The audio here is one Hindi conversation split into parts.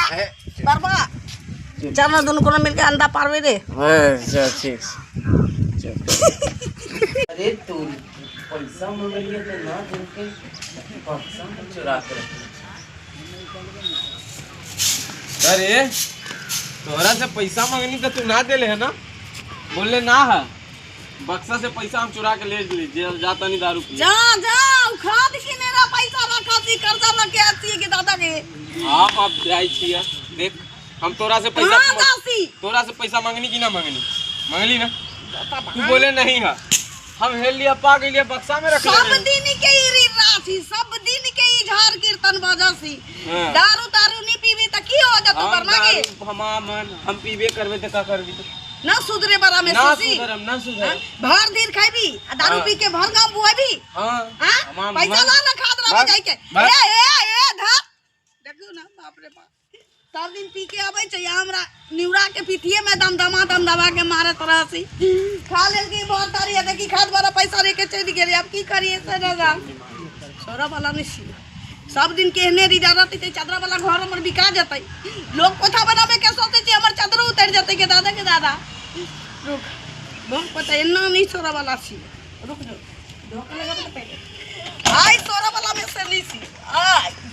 बरबा चल ना दोनों को मिलके अंडा पारवे रे। अच्छा ठीक। अरे तू पैसा मांग रही है तो ना तुमके पैसा चुरा कर। अरे तोरा से पैसा मांगनी तो तू ना दे ले है ना, बोले ना है बक्सा से पैसा हम चुरा के ले जेल जाता नहीं दारू पी। जा जा खाद की मेरा पैसा रखा थी कर्जा लगे आती के दादा के। आप जाई छिया देख हम तोरा से पैसा मांगनी की ना मांगनी मांगली ना तू बोले नहीं है हम हेल लिया पा गई बक्सा में रख सब दिन के ही राशि सब दिन के ही झार कीर्तन बजा सी दारू दारू नहीं पीबी त की हो जातो बरमा के हम पीबे करबे त का करबी ना सुधरे बरा में सुसी ना सुधरम भर दिन खाइबी दारू पी के भर गांव बुआबी हां पैसा ला ना खाद रह जाई के ए धर देखो ना बाप रे बाप सब दिन पी के आवे छ हमरा निवरा के पीठिए में दम दबा के मारे तरह से खा लेल की बहुत तारी है देखी खाद वाला पैसा लेके चली गेली अब की करिए से रगा छोरा वाला नहीं सब दिन केहने रिजारत ते चादरा वाला घर हमर बिका जतई लोग कोठा बनावे के सोचे छी हमर चादर उतर जतई के दादा रुक बहुत पता इतना नहीं छोरा वाला छी रुक जो धोखा लगा तो पहले आई छोरा वाला में से लीसी आ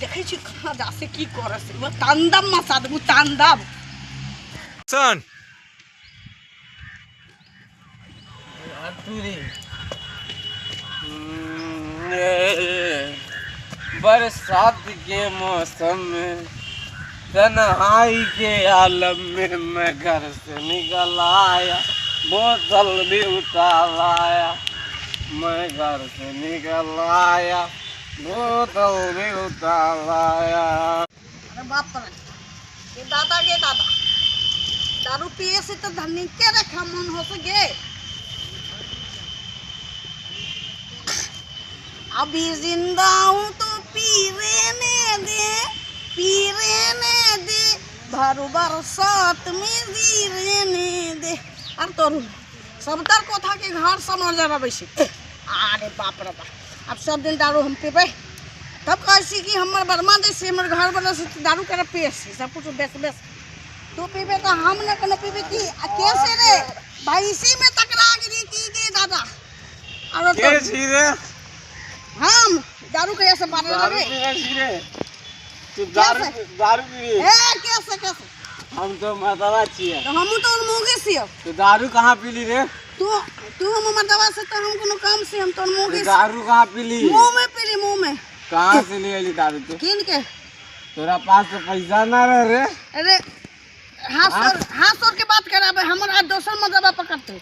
देखै छी कहां जा से की करे से वो तांदम मसाद वो तांदम सन अतुरी बरसात के मौसम में तन्हाई के आलम में मैं घर से निकल आया बोतल भी उतार आया मैं घर से निकल आया बोतल भी उतार आया। अरे बाप रे ये दादा दारू पिए से तो धनी के रखा मन हो सके अभी जिंदा हूँ तो पी रहने दे भर बरसात में जी रहने दे और तोरू सबतर कोठा के घर समझ जा बैसे अरे बाप रे बाप अब सब दिन दारू हम पीबे तब कैसी कि हमर बर्मा जैसे हमर घर वाला से दारू कर पिए सब कुछ बेस तू पीबे तो हम न कने पीबे की कैसे रे भाई इसी में टकरा गिरी की दे दादा और के छी रे हम दारू कैसे मार रे तू दारू पी ए कैसे हम तो मर्दवा छिए तो हम तो मोगे छिए तो दारू कहाँ पीली रे तू हम मर्दवा से तो हम कोनो काम से हम तो मोगे दारू कहाँ पीली मुंह में पीली मुंह में कहाँ से ले ली दारू तू किन के तोरा पास तो पैसा ना रहे रे अरे हाथ सर के बात कराबे हमरा दोसर मर्दवा पकड़ते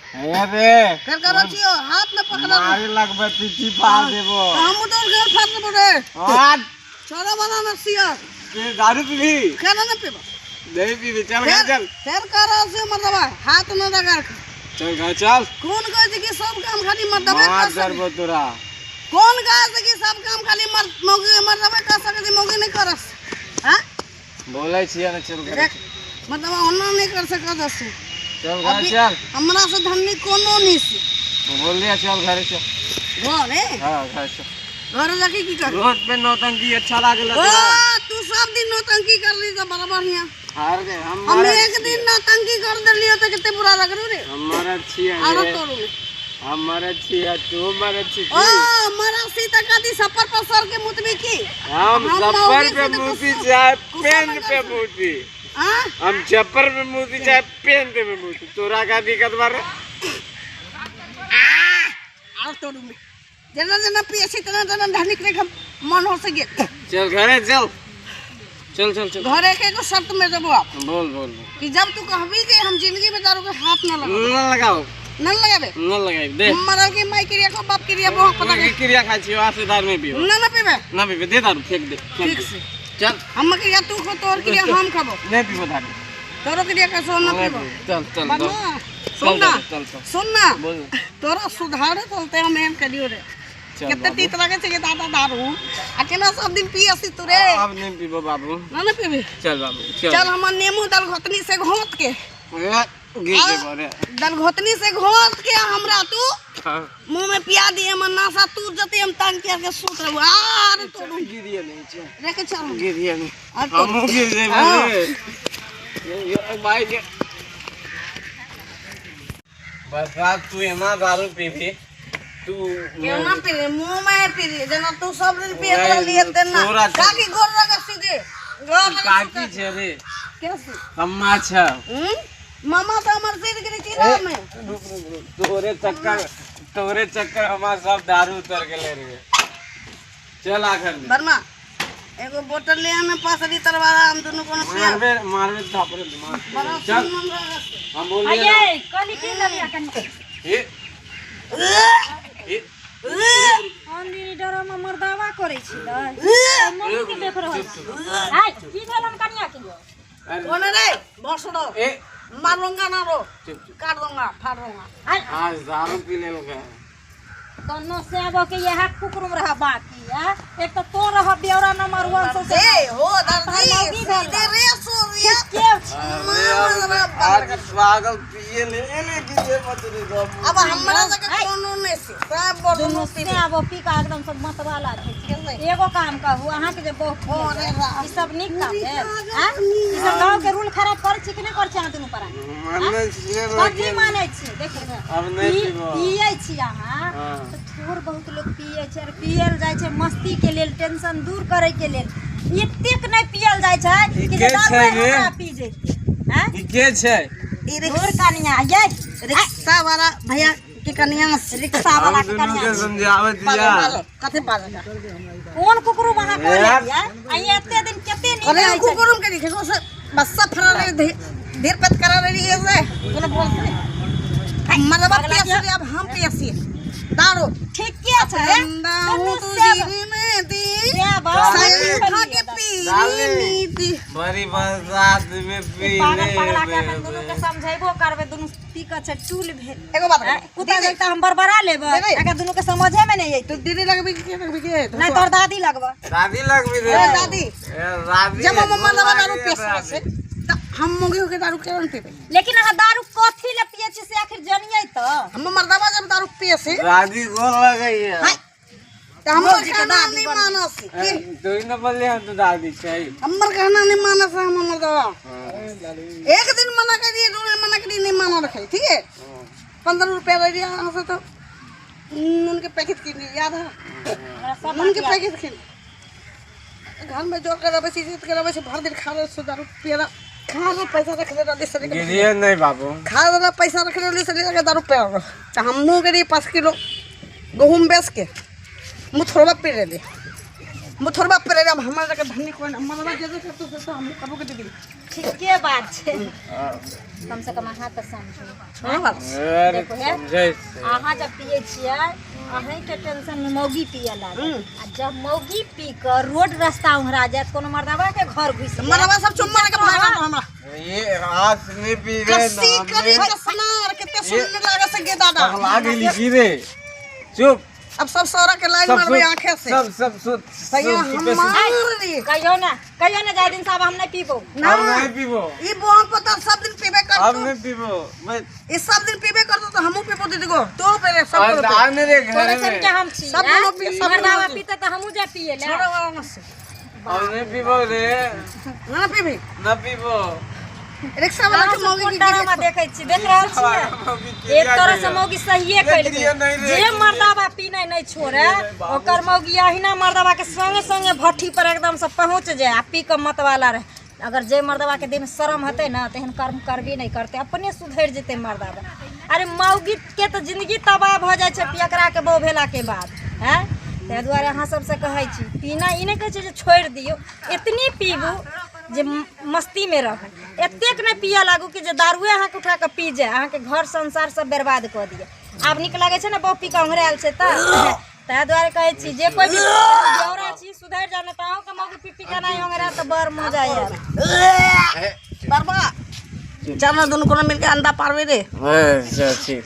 अरे कर करो छियो हाथ में पकड़ा मारे लगबे पीठी फाड़ देबो हम तो घर फाड़ देबो रे हां छोरा वाला न छियो के दारू पीली केना न पीबो नहीं पीबी चल चल फिर करो से मर्दवा हाथ न लगा चल घर चल कौन कहे कि सब काम खाली मर्दवा मार दरबो तोरा कौन कहे कि सब काम खाली मर्दवा कर सके मोगे नहीं करस हां बोलै छियै न चल घर मतलब ओना नहीं कर सकत हस चल घर चल हमरा से धन्नी कोनो नहीं से बोल दिया चल घर चल घर है हां घर चल घर जाके की कर रोड पे नौटंकी अच्छा लागल ओ तू सब दिन नौटंकी कर ली तो बड़ा बढ़िया हार गए हम एक दिन नौटंकी कर देलियो तो कितने बुरा लग रहा रे हमारा छिया आरो तोरू हमारा छिया तू हमारा छी ओ हमारा सीता कादी सफर पर सर के मुतबी की हम सफर पे मुती चाहे पेन पे मुती हां हम चप्पर पे मुती चाहे पेन पे मुती तोरा का दिक्कत बारे आरो तोरू में जना पियसी तना धनिक रे मन हो सके चल घरे चल चल चल चल घरे के को शर्त में देबो आप बोल कि जब तू कहबी कि हम जिंदगी में दारू के हाथ न लगाओ न लगाबे न लगाई दे मरल के माई क्रिया को बाप क्रिया बहुत पता के क्रिया खाई छी वासे दारू में पियो न पीबे ना पीबे दे दारू फेंक दे ठीक से चल हम क्रिया तू को तोर क्रिया हम खाबो नहीं पीबो दारू तोरो क्रिया का सो न पीबो चल सुनना बोल तोरा सुधारे चलते हम एम करियो रे कितने तीत लगे छे दादा दारू अकेला सब दिन पियसी तू रे अब नहीं पीबो बाबू न पीबे चल बाबू चल हम नींबू दाल घोटनी से घोट के दलघोतनी से घोट के हमरा तू हाँ। मुंह में पिया दिए मन नासा तू जते हम तंग के सूत रहू आर तो गिरिया नहीं छे रे के चल गिरिया नहीं और तो- हम गिर जे हाँ। ये भाई के बरसात तू एना दारू पीबी तू केना पी मुंह में पी जना तू सब दिन पिए तो लिए देना काकी गोर लगा सीधे गोर काकी छे रे कैसे कम्मा छे मामा तो हमर सिर गिरी चिरा में तोरे चक्कर हमार सब दारू उतर गेले रे चल आखिर में बर्मा एगो बोतल ले आने पास लीटर वाला हम दोनों को पिया मारवे थापरे दिमाग बड़ा चल सुन रहा हम बोल आये कली की ललिया कनी ये अंदीनी डरा में मर्दावा करे छी मम्मी के देख रहल छी आय की भेल हम कनिया के यो कौन रे बसड़ो ए मारूंगा ना रो चुप काट दूंगा फाड़ दूंगा आय आज दारू पी ले लगा तन्नो से आबो के यह कुकुरम रहा बाकी है एक तो तो रहा बेवरा नंबर 1 से ए हो दर्दी सीधे रे सूर्य के आज पागल पिए ले की ये मत रे अब हमरा तक कोनो नहीं से सब बोल दोनों से आबो पी का एकदम सब मत वाला छै एगो काम कहू अहाँ के जे बहुत ई सब निक काम है हां ई सब गांव के रूल खराब कर छी कि नहीं कर छी अहाँ दुनू पर माने से कथी माने छी देखिए अब नहीं पीबो पिए छी अहाँ तो थोड़ बहुत लोग पिए छै पियल जाय छै मस्ती के लेल टेंशन दूर करे के लेल एतेक नहीं पियल जाय छै कि दारू पी जेते हैं ई के छै ई और कनिया ये रिक्शा वाला भैया के कन्या रिक्शा वाला के के कनिया समझावे दिया कथे पागल कौन कुकुरु वहां को ले दिया आई एते दिन केते नहीं अरे रहे छै कुकुरम के दिखे से बस फरा रे धीर पत करा रही है से कोनो बोलते मतलब पियासी अब हम पियासी दारू ठीक के छै दारू तू जीरी में दी क्या बात सही खा के पी नीति बड़ी बरसात में पी पागल ले पगला के अपन दोनों के समझाइबो करबे दोनों पी के छै टूल भेल एगो बात कुत्ता जैसा हम बरबरा लेबे अगर दोनों के समझे में नहीं तू दीदी लगबी के नहीं तोर दादी लगबा दादी लगबी रे ए दादी दादी जब मम्मा दवा दारू पिए से हम मोगे होके दारू केन पीबे लेकिन अहाँ दारू कथी ले पिए छी से आखिर जानिए तो हम मर्दावा जब दारू पिए से दादी को लगई है तो हम के दादी नहीं मानस तू ही न बोले हम तो दादी छै हमर कहना नहीं मानस हम मर्दावा एक दिन मना कर दिए दूसरे मना कर नहीं माना रखे ठीक है 15 रुपया ले दिया यहाँ से तो नून के पैकेट किन याद है नून के पैकेट किन घर में जो कर बस इज्जत कर बस भर दिन खा रहे दारू पिया खा रहे पैसा रख ले दादी से गिरिए नहीं बाबू खा रहे पैसा रख ले से लेकर दारू पिया तो हम नो करी 5 किलो गेहूं बेच के मुथोरबा पे ले मुथोरबा पे ले हमारे के धनी कोई मनवा जे करतो से हम कबो के दीदी ठीक के बात छै कम से कम अहाँ तो समझो हां बात देखो है समझै अहाँ जब पिए छियै अहीं के टेंशन में मौगी पिए लागे आ जब मौगी पी कर रोड रास्ता उहरा जात कोनो मर्दावा के घर घुस मनवा सब चुम्मा के भागा हमरा ये हाथ में पी रे कसी करी कसनार कितने सुनने लगा से गे दादा लागली गिरे चुप अब सब सौरा के लाइन मारबे आंखें से सब सुत भैया हमारी कहियो ना जाय दिन साहब हम नहीं पीबो अब नहीं पीबो ई बोन पता सब दिन पीबे कर अब नहीं पीबो मैं ई सब दिन पीबे कर तो हमहू पीबो दीदी को तो पहले सब आज आने रे घर तोरे सन में के हम छी सब लोग पी सब मर्दावा पीते तो हमहू जा पिए ले छोड़ा वाला न से अब नहीं पीबो रे ना पीबी न पीबो रिक्शा वाला के मौगी की डरामा देखै छी देख रहल छी एक तरह से मौगी सहिए कइल जे मर्दावा पीने नहीं छोड़े ओकर मौगी अहिना मर्दावा के संगे संगे भट्ठी पर एकदम से पहुंच जाए आ पी के मत वाला रहे अगर जे मर्दावा के दिन शर्म हते ना तेहन कर्म करबी नहीं करते अपने सुधर जेते मर्दावा अरे मौगी के तो जिंदगी तबाह भ जाय छै पियकरा के बो भेला के बाद हैं ते दुआरे अहाँ सबसे कहै छी पीना ई नहीं कहै छै जे छोड़ दियो इतनी पीबू जे मस्ती में रहू एतेक नहीं पिया लागू कि जे दारुए अहाँ के उठा के पी जाए अहाँ के घर संसार सब बर्बाद कर दिए आब निक लागे छै ना बहु पी के उंघरायल छै ताहि दुआरे कहै छी जे कोई भी बेवरा छी सुधर जाने त अहूँ के मौगी पी पी के नहीं उंघरा त बड़ मजा आयल बरबा चल ना दोनों को मिलके अंडा पारवे रे अच्छा ठीक